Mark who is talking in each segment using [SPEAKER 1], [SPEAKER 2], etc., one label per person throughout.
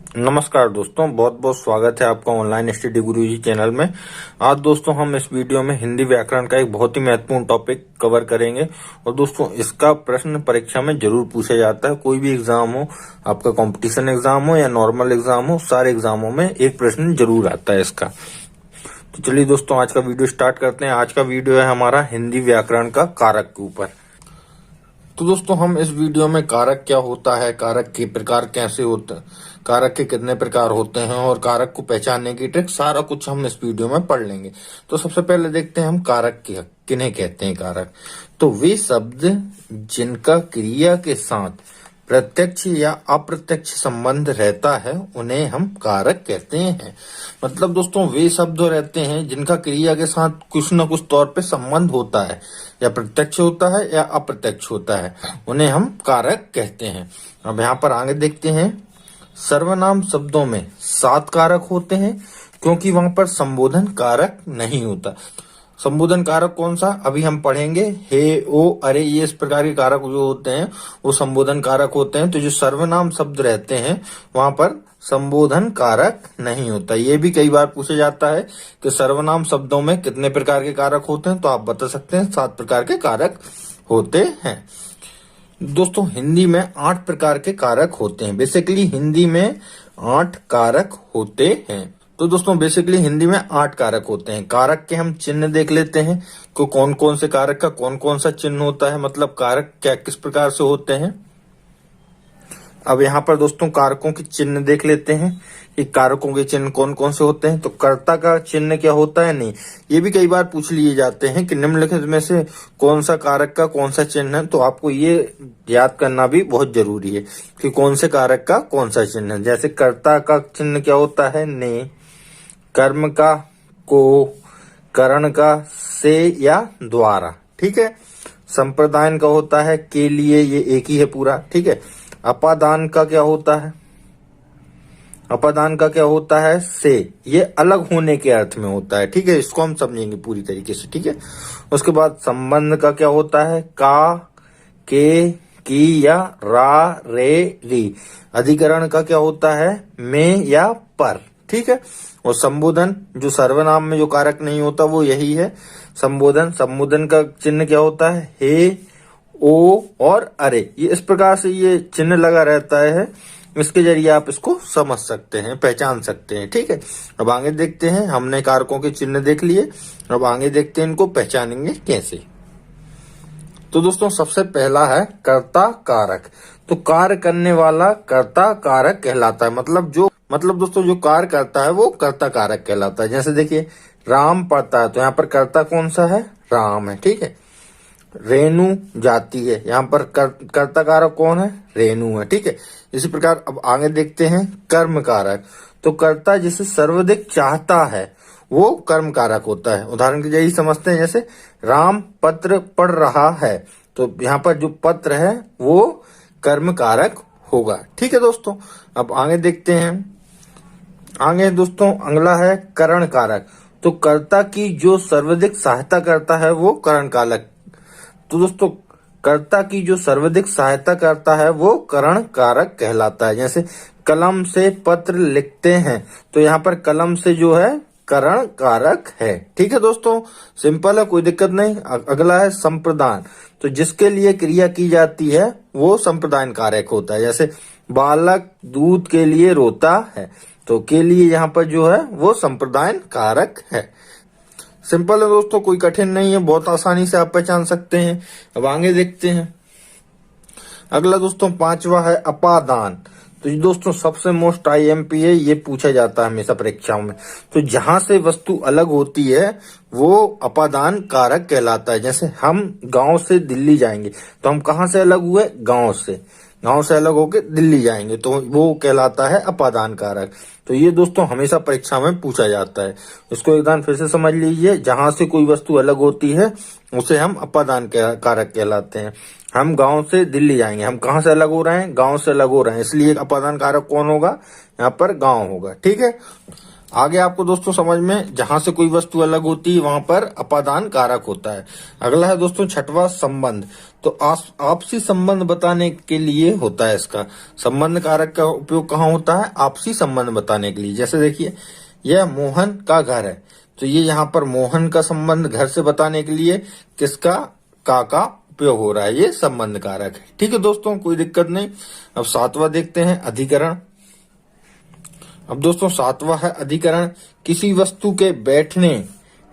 [SPEAKER 1] नमस्कार दोस्तों, बहुत बहुत स्वागत है आपका ऑनलाइन स्टडी गुरुजी चैनल में। आज दोस्तों हम इस वीडियो में हिंदी व्याकरण का एक बहुत ही महत्वपूर्ण टॉपिक कवर करेंगे। और दोस्तों इसका प्रश्न परीक्षा में जरूर पूछा जाता है। कोई भी एग्जाम हो, आपका कंपटीशन एग्जाम हो या नॉर्मल एग्जाम हो, सारे एग्जामों में एक प्रश्न जरूर आता है इसका। तो चलिए दोस्तों आज का वीडियो स्टार्ट करते हैं। आज का वीडियो है हमारा हिंदी व्याकरण का कारक के ऊपर। तो दोस्तों हम इस वीडियो में कारक क्या होता है, कारक के प्रकार कैसे होते हैं, कारक के कितने प्रकार होते हैं और कारक को पहचानने की ट्रिक, सारा कुछ हम इस वीडियो में पढ़ लेंगे। तो सबसे पहले देखते हैं हम कारक किन्हें कहते हैं। कारक तो वे शब्द जिनका क्रिया के साथ प्रत्यक्ष या अप्रत्यक्ष संबंध रहता है उन्हें हम कारक कहते हैं। मतलब दोस्तों वे शब्द रहते हैं जिनका क्रिया के साथ कुछ न कुछ तौर पे संबंध होता है, या प्रत्यक्ष होता है या अप्रत्यक्ष होता है, उन्हें हम कारक कहते हैं। अब यहाँ पर आगे देखते हैं, सर्वनाम शब्दों में 7 कारक होते हैं क्योंकि वहां पर संबोधन कारक नहीं होता। संबोधन कारक कौन सा अभी हम पढ़ेंगे। हे, ओ, अरे, ये इस प्रकार के कारक जो होते हैं वो संबोधन कारक होते हैं। तो जो सर्वनाम शब्द रहते हैं वहां पर संबोधन कारक नहीं होता। ये भी कई बार पूछा जाता है कि सर्वनाम शब्दों में कितने प्रकार के कारक होते हैं, तो आप बता सकते हैं 7 प्रकार के कारक होते हैं। दोस्तों हिंदी में 8 प्रकार के कारक होते हैं। बेसिकली हिंदी में 8 कारक होते हैं। तो दोस्तों बेसिकली हिंदी में 8 कारक होते हैं। कारक के हम चिन्ह देख लेते हैं कि कौन कौन से कारक का कौन कौन सा चिन्ह होता है, मतलब कारक क्या किस प्रकार से होते हैं। अब यहाँ पर दोस्तों कारकों के चिन्ह देख लेते हैं कि कारकों के चिन्ह कौन कौन से होते हैं। तो कर्ता का चिन्ह क्या होता है, नहीं, ये भी कई बार पूछ लिए जाते हैं कि निम्नलिखित में से कौन सा कारक का कौन सा चिन्ह है। तो आपको ये याद करना भी बहुत जरूरी है कि कौन से कारक का कौन सा चिन्ह है। जैसे कर्ता का चिन्ह क्या होता है, ने, कर्म का को, करण का से या द्वारा, ठीक है। संप्रदान का होता है के लिए, ये एक ही है पूरा, ठीक है। अपादान का क्या होता है, अपादान का क्या होता है, से, ये अलग होने के अर्थ में होता है, ठीक है। इसको हम समझेंगे पूरी तरीके से, ठीक है। उसके बाद संबंध का क्या होता है, का, के, की या रा, रे, री। अधिकरण का क्या होता है, में या पर, ठीक है। और संबोधन जो सर्वनाम में जो कारक नहीं होता वो यही है संबोधन। संबोधन का चिन्ह क्या होता है, हे, ओ और अरे। ये इस प्रकार से ये चिन्ह लगा रहता है, इसके जरिए आप इसको समझ सकते हैं, पहचान सकते हैं, ठीक है। अब आगे देखते हैं, हमने कारकों के चिन्ह देख लिए, अब आगे देखते हैं इनको पहचानेंगे कैसे। तो दोस्तों सबसे पहला है कर्ता कारक। तो कार्य करने वाला कर्ता कारक कहलाता है। मतलब दोस्तों जो कार्य करता है वो कर्ता कारक कहलाता है। जैसे देखिए राम पढ़ता है, तो यहाँ पर कर्ता कौन सा है, राम है, ठीक है। रेणु जाती है, यहाँ पर कर्ता कारक कौन है, रेणु है, ठीक है। इसी प्रकार अब आगे देखते हैं कर्म कारक। तो कर्ता जिसे सर्वाधिक चाहता है वो कर्म कारक होता है। उदाहरण के जरिए समझते हैं, जैसे राम पत्र पढ़ रहा है, तो यहाँ पर जो पत्र है वो कर्म कारक होगा, ठीक है दोस्तों। अब आगे देखते हैं, आगे दोस्तों अगला है करण कारक। तो कर्ता की जो सर्वाधिक सहायता करता है वो करण कारक। तो दोस्तों कर्ता की जो सर्वाधिक सहायता करता है वो करण कारक कहलाता है। जैसे कलम से पत्र लिखते हैं, तो यहाँ पर कलम से जो है करण कारक है, ठीक है दोस्तों। सिंपल है, कोई दिक्कत नहीं। अगला है संप्रदान। तो जिसके लिए क्रिया की जाती है वो संप्रदान कारक होता है। जैसे बालक दूध के लिए रोता है, तो के लिए यहाँ पर जो है वो संप्रदान कारक है। सिंपल है दोस्तों, कोई कठिन नहीं है, बहुत आसानी से आप पहचान सकते हैं। अब आगे देखते हैं, अगला दोस्तों 5वां है अपादान। तो ये दोस्तों सबसे मोस्ट आईएमपी है, ये पूछा जाता है हमेशा परीक्षाओं में। तो जहां से वस्तु अलग होती है वो अपादान कारक कहलाता है। जैसे हम गांव से दिल्ली जाएंगे, तो हम कहां से अलग हुए, गांव से अलग होकर दिल्ली जाएंगे, तो वो कहलाता है अपादान कारक। तो ये दोस्तों हमेशा परीक्षा में पूछा जाता है। इसको एक बार फिर से समझ लीजिए, जहां से कोई वस्तु अलग होती है उसे हम अपादान कारक कहलाते हैं। हम गांव से दिल्ली जाएंगे, हम कहां से अलग हो रहे हैं, गांव से अलग हो रहे हैं, इसलिए अपादान कारक कौन होगा, यहाँ पर गांव होगा, ठीक है। आगे आपको दोस्तों समझ में, जहां से कोई वस्तु अलग होती है वहां पर अपादान कारक होता है। अगला है दोस्तों छठवां संबंध। तो आपसी संबंध बताने के लिए होता है इसका। संबंध कारक का उपयोग कहाँ होता है? आपसी संबंध बताने के लिए। जैसे देखिए, यह मोहन का घर है, तो ये यहाँ पर मोहन का संबंध घर से बताने के लिए किसका, का उपयोग हो रहा है, ये संबंध कारक है। ठीक है दोस्तों, कोई दिक्कत नहीं। अब सातवां देखते हैं, अधिकरण। अब दोस्तों सातवां है अधिकरण। किसी वस्तु के बैठने,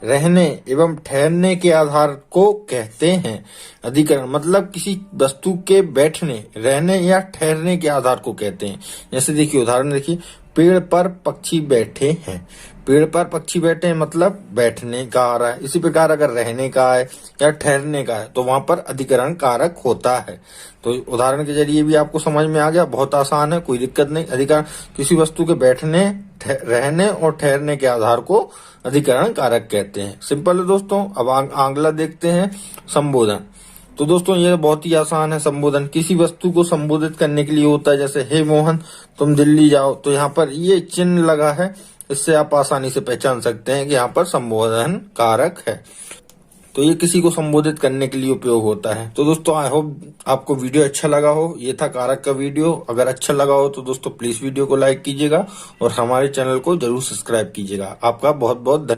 [SPEAKER 1] रहने एवं ठहरने के आधार को कहते हैं अधिकरण। मतलब किसी वस्तु के बैठने, रहने या ठहरने के आधार को कहते हैं। जैसे देखिए उदाहरण देखिए, पेड़ पर पक्षी बैठे हैं। पेड़ पर पक्षी बैठे हैं मतलब बैठने का आ रहा है। इसी प्रकार अगर रहने का है या ठहरने का है तो वहां पर अधिकरण कारक होता है। तो उदाहरण के जरिए भी आपको समझ में आ गया, बहुत आसान है, कोई दिक्कत नहीं। अधिकरण किसी वस्तु के बैठने, रहने और ठहरने के आधार को अधिकरण कारक कहते हैं। सिंपल है दोस्तों। अब अगला देखते हैं, संबोधन। तो दोस्तों ये बहुत ही आसान है। संबोधन किसी वस्तु को संबोधित करने के लिए होता है। जैसे हे मोहन तुम दिल्ली जाओ, तो यहाँ पर ये चिन्ह लगा है, इससे आप आसानी से पहचान सकते हैं कि यहाँ पर संबोधन कारक है। तो ये किसी को संबोधित करने के लिए उपयोग होता है। तो दोस्तों आई होप आपको वीडियो अच्छा लगा हो। ये था कारक का वीडियो। अगर अच्छा लगा हो तो दोस्तों प्लीज वीडियो को लाइक कीजिएगा और हमारे चैनल को जरूर सब्सक्राइब कीजिएगा। आपका बहुत बहुत धन्यवाद।